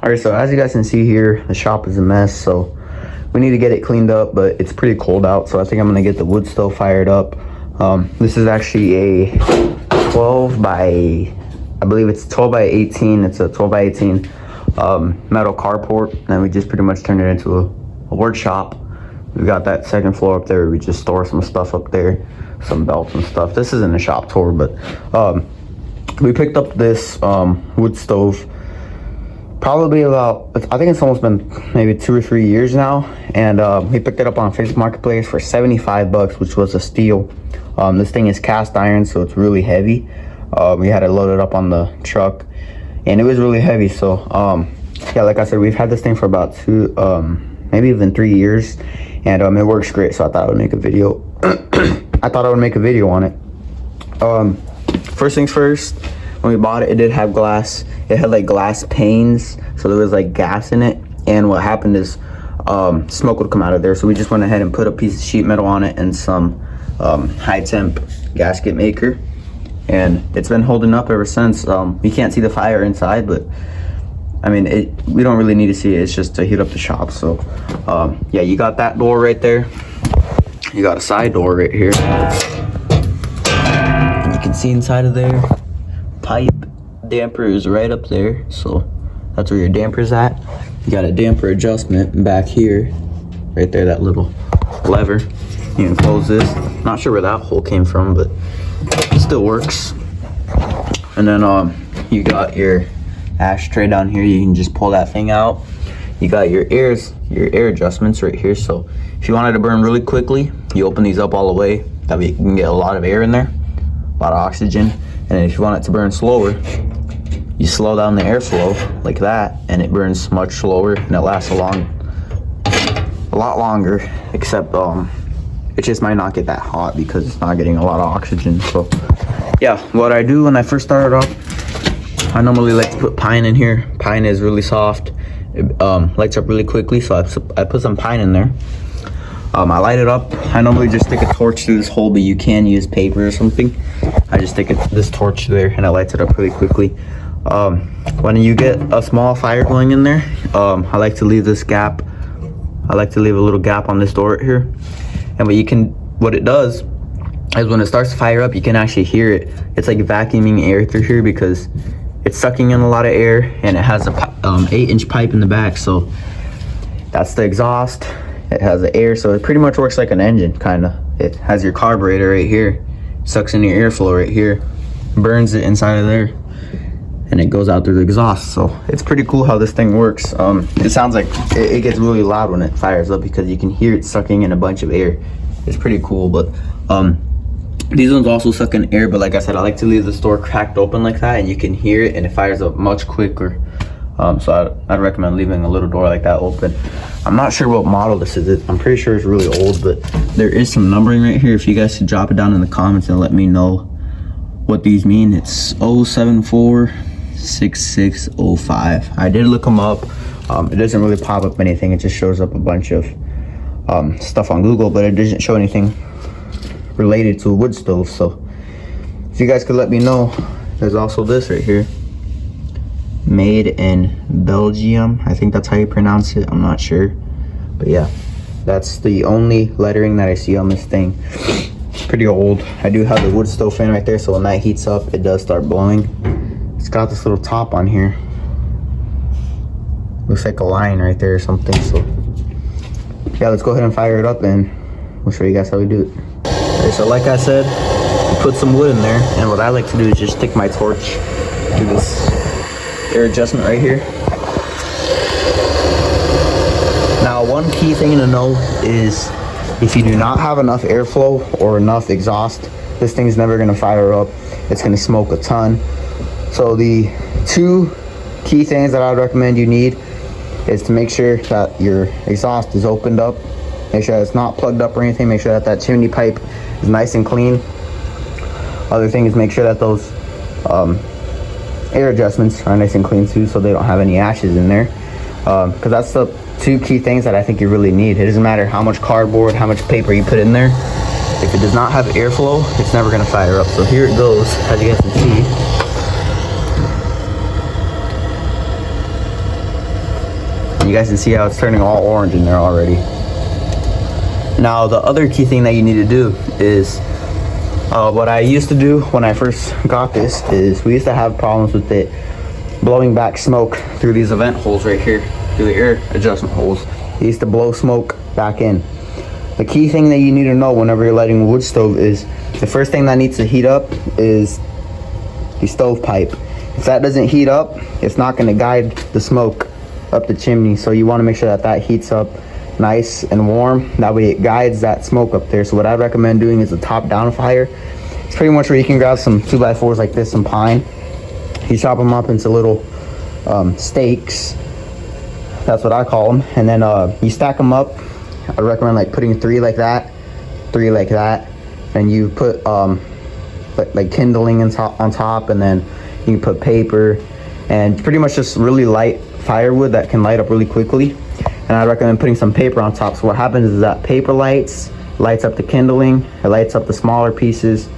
All right, so as you guys can see here, the shop is a mess, so we need to get it cleaned up, but it's pretty cold out, so I think I'm gonna get the wood stove fired up. This is actually a 12 by, I believe it's 12 by 18. It's a 12 by 18 metal carport, and we just pretty much turned it into a workshop. We got that second floor up there. We just store some stuff up there, some belts and stuff. This isn't a shop tour, but we picked up this wood stove probably about, I think it's almost been maybe 2 or 3 years now, and we picked it up on Facebook Marketplace for 75 bucks, which was a steal. This thing is cast iron, so it's really heavy. We had it loaded up on the truck, and it was really heavy. So yeah, like I said, we've had this thing for about 2, maybe even 3 years, and it works great. So I thought I would make a video. I thought I would make a video on it. First things first, when we bought it, it did have glass. It had like glass panes, so there was like gas in it, and what happened is smoke would come out of there. So we just went ahead and put a piece of sheet metal on it and some high temp gasket maker, and it's been holding up ever since. You can't see the fire inside, but I mean, we don't really need to see it. It's just to heat up the shop. So yeah, you got that door right there. You got a side door right here, and you can see inside of there, pipe damper is right up there, so that's where your damper's at. You got a damper adjustment back here, right there, that little lever. You can close this. Not sure where that hole came from, but it still works. And then you got your ashtray down here. You can just pull that thing out. You got your air adjustments right here. So if you wanted to burn really quickly, you open these up all the way. That way you can get a lot of air in there, a lot of oxygen. And if you want it to burn slower, you slow down the airflow like that, and it burns much slower, and it lasts a lot longer. Except it just might not get that hot because it's not getting a lot of oxygen. So yeah, what I do when I first started off, I normally like to put pine in here. Pine is really soft. It lights up really quickly, so I put some pine in there. I light it up. I normally just stick a torch through this hole, but you can use paper or something. I just stick this torch there, and it lights it up really quickly. When you get a small fire going in there, I like to leave this gap. I like to leave a little gap on this door right here. And what it does is when it starts to fire up, you can actually hear it. It's like vacuuming air through here because it's sucking in a lot of air, and it has a 8-inch pipe in the back. So that's the exhaust. It has the air, so it pretty much works like an engine, kind of. It has your carburetor right here, sucks in your airflow right here, burns it inside of there, and it goes out through the exhaust. So it's pretty cool how this thing works. It sounds like it gets really loud when it fires up because you can hear it sucking in a bunch of air. It's pretty cool. But these ones also suck in air, but like I said, I like to leave the door cracked open like that, and you can hear it, and it fires up much quicker. So I'd recommend leaving a little door like that open. I'm not sure what model this is. I'm pretty sure it's really old, but there is some numbering right here. If you guys could drop it down in the comments and let me know what these mean. It's 0746605. I did look them up. It doesn't really pop up anything. It just shows up a bunch of stuff on Google, but it doesn't show anything related to a wood stove. So if you guys could let me know. There's also this right here, made in Belgium. I think that's how you pronounce it. I'm not sure, but yeah, that's the only lettering that I see on this thing. It's pretty old. I do have the wood stove fan right there, so when that heats up, it does start blowing. It's got this little top on here. Looks like a line right there or something. So yeah, let's go ahead and fire it up, and we'll show you guys how we do it. Okay, so like I said, we put some wood in there, and what I like to do is just stick my torch through this air adjustment right here. Now, one key thing to know is if you do not have enough airflow or enough exhaust, this thing's never going to fire up. It's going to smoke a ton. So the 2 key things that I would recommend you need is to make sure that your exhaust is opened up. Make sure that it's not plugged up or anything. Make sure that chimney pipe is nice and clean. Other thing is make sure that those air adjustments are nice and clean too, so they don't have any ashes in there, because that's the 2 key things that I think you really need. It doesn't matter how much cardboard, how much paper you put in there. If it does not have airflow, it's never going to fire up. So here it goes, as you guys can see. You guys can see how it's turning all orange in there already. Now the other key thing that you need to do is, what I used to do when I first got this is we used to have problems with it blowing back smoke through these vent holes right here, through the air adjustment holes. It used to blow smoke back in. The key thing that you need to know whenever you're lighting a wood stove is the first thing that needs to heat up is the stove pipe. If that doesn't heat up, it's not going to guide the smoke up the chimney. So you want to make sure that that heats up nice and warm. That way it guides that smoke up there. So what I recommend doing is a top down fire. It's pretty much where you can grab some 2x4s like this, some pine. You chop them up into little steaks. That's what I call them. And then you stack them up. I recommend like putting 3 like that, 3 like that. And you put like kindling on top, and then you can put paper and pretty much just really light firewood that can light up really quickly. And I recommend putting some paper on top. So what happens is that paper lights up the kindling, it lights up the smaller pieces.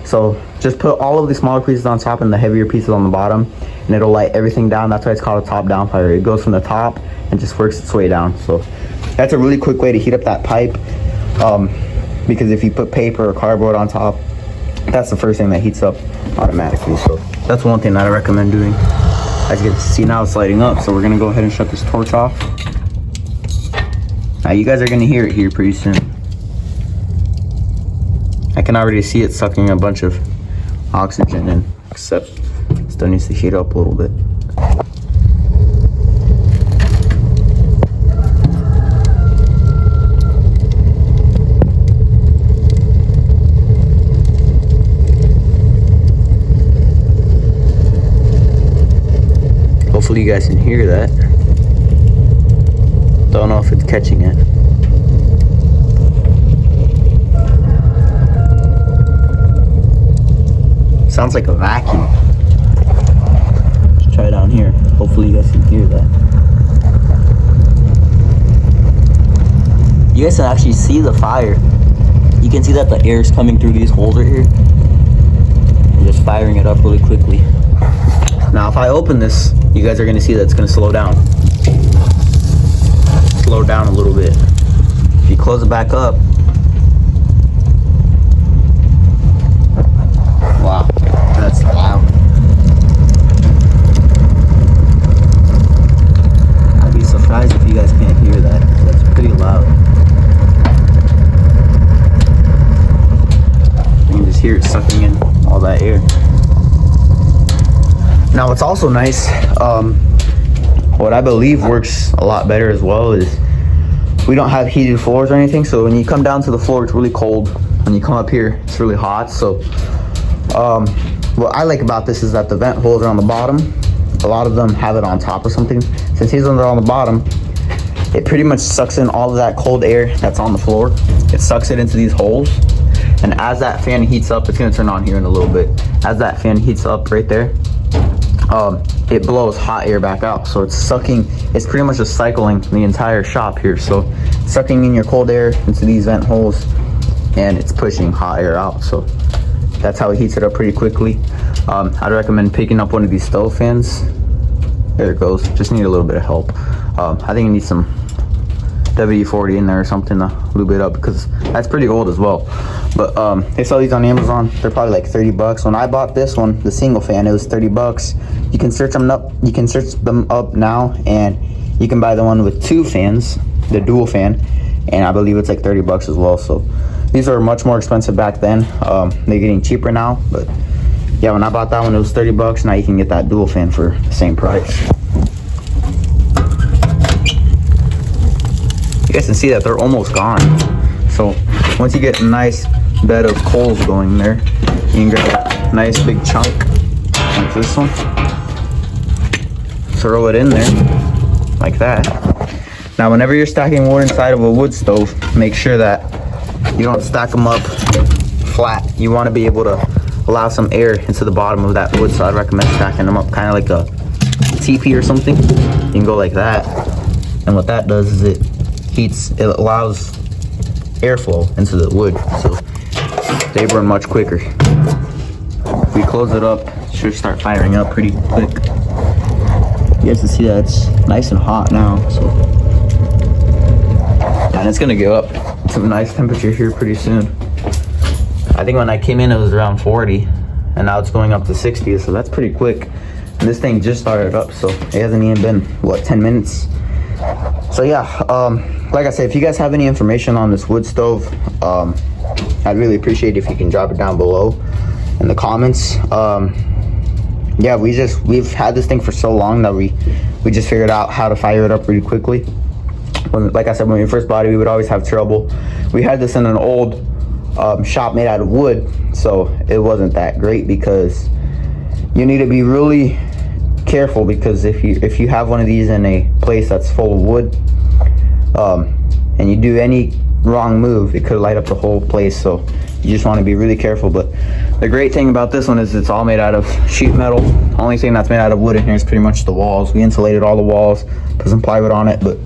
So just put all of the smaller pieces on top and the heavier pieces on the bottom, and it'll light everything down. That's why it's called a top down fire. It goes from the top and just works its way down. So that's a really quick way to heat up that pipe, because if you put paper or cardboard on top, that's the first thing that heats up automatically. So that's one thing that I recommend doing. As you can see now, it's lighting up. So we're gonna go ahead and shut this torch off. Now you guys are gonna hear it here pretty soon. I can already see it sucking a bunch of oxygen in, except it still needs to heat up a little bit. Hopefully you guys can hear that. Don't know if it's catching it. Sounds like a vacuum. Let's try down here. Hopefully you guys can hear that. You guys can actually see the fire. You can see that the air is coming through these holes right here. I'm just firing it up really quickly. Now if I open this, you guys are gonna see that it's gonna slow down. Slow down a little bit. If you close it back up, wow, that's loud. I'd be surprised if you guys can't hear that. That's pretty loud. You can just hear it sucking in all that air. Now what's also nice, what I believe works a lot better as well, is we don't have heated floors or anything. So when you come down to the floor, it's really cold. When you come up here, it's really hot. So what I like about this is that the vent holes are on the bottom. A lot of them have it on top or something. Since these ones are on the bottom, it pretty much sucks in all of that cold air that's on the floor. It sucks it into these holes. And as that fan heats up, it's gonna turn on here in a little bit. As that fan heats up right there, it blows hot air back out. So it's sucking, it's pretty much just cycling the entire shop here. So sucking in your cold air into these vent holes, and it's pushing hot air out. So that's how it heats it up pretty quickly. I'd recommend picking up one of these stove fans. There it goes. Just need a little bit of help. I think you need some WD-40 in there or something to lube it up, because that's pretty old as well. But they sell these on Amazon. They're probably like 30 bucks. When I bought this one, the single fan, it was 30 bucks. You can search them up. You can search them up now, and you can buy the one with 2 fans, the dual fan, and I believe it's like 30 bucks as well. So these are much more expensive back then. They're getting cheaper now, but yeah, when I bought that one, it was 30 bucks. Now you can get that dual fan for the same price. You guys can see that they're almost gone. So once you get a nice bed of coals going there, you can grab a nice big chunk like this one, throw it in there like that. Now whenever you're stacking wood inside of a wood stove, make sure that you don't stack them up flat. You want to be able to allow some air into the bottom of that wood. So I'd recommend stacking them up kind of like a teepee or something. You can go like that, and what that does is it allows airflow into the wood, so they burn much quicker. If we close it up, it should start firing up pretty quick. guys can see that it's nice and hot now, so. And it's gonna go up to a nice temperature here pretty soon. I think when I came in, it was around 40, and now it's going up to 60, so that's pretty quick. And this thing just started up, so it hasn't even been, what, 10 minutes? So yeah, like I said, if you guys have any information on this wood stove, I'd really appreciate it if you can drop it down below in the comments. Yeah, we've had this thing for so long that we just figured out how to fire it up really quickly. Like I said, when we first bought it, we would always have trouble. We had this in an old shop made out of wood, so it wasn't that great, because you need to be really careful, because if you have one of these in a place that's full of wood, and you do any wrong move, it could light up the whole place. So you just want to be really careful. But the great thing about this one is it's all made out of sheet metal. The only thing that's made out of wood in here is pretty much the walls. We insulated all the walls, put some plywood on it, but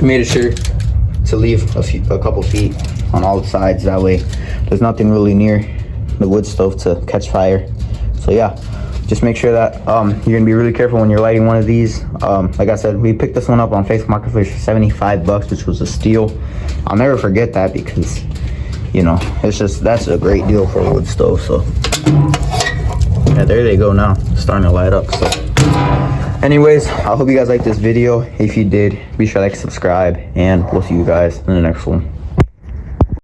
we made sure to leave a couple feet on all the sides. That way there's nothing really near the wood stove to catch fire. So yeah, just make sure that you're gonna be really careful when you're lighting one of these. Like I said, we picked this one up on Facebook Marketplace for 75 bucks, which was a steal. I'll never forget that, because you know, that's a great deal for a wood stove. So yeah, there they go now, starting to light up. So anyways, I hope you guys liked this video. If you did, be sure to like, subscribe, and we'll see you guys in the next one.